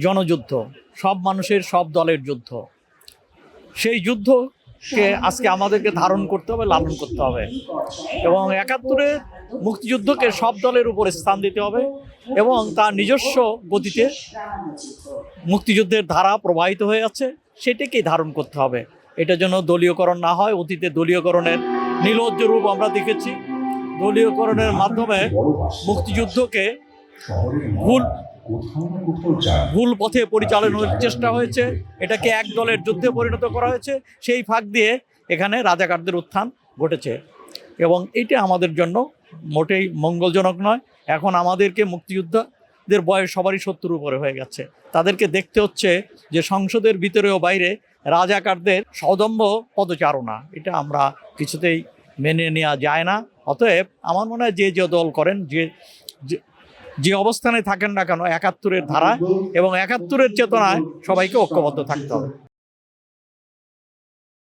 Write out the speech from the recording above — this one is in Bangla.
জনযুদ্ধ, সব মানুষের সব দলের যুদ্ধ। সেই যুদ্ধকে আজকে আমাদেরকে ধারণ করতে হবে, লালন করতে হবে এবং ৭১-এর মুক্তিযুদ্ধকে সব দলের উপরে স্থান দিতে হবে এবং তার নিজস্ব গতিতে মুক্তিযুদ্ধের ধারা প্রবাহিত হয়ে যাচ্ছে সেটাকেই ধারণ করতে হবে। এটা যেন দলীয়করণ না হয়। অতীতে দলীয়করণের নির্লজ্জ রূপ আমরা দেখেছি। দলীয়করণের মাধ্যমে মুক্তিযুদ্ধকে ভুল পথে পরিচালনার চেষ্টা হয়েছে, এটাকে এক দলের যুদ্ধে পরিণত করা হয়েছে। সেই ফাঁক দিয়ে এখানে রাজাকারদের উত্থান ঘটেছে এবং এটা আমাদের জন্য মোটেই মঙ্গলজনক নয়। এখন আমাদেরকে মুক্তিযোদ্ধাদের বয়স সবারই ৭০ উপরে হয়ে গেছে, তাদেরকে দেখতে হচ্ছে যে সংসদের ভিতরে ও বাইরে রাজাকারদের সদম্ভ পদচারণা, এটা আমরা কিছুতেই মেনে নেওয়া যায় না। অতএব আমার মনে হয় যে দল করেন, যে অবস্থানে থাকেন না কেন, ৭১-এর ধারায় এবং ৭১-এর চেতনায় সবাইকে ঐক্যবদ্ধ থাকতে হবে।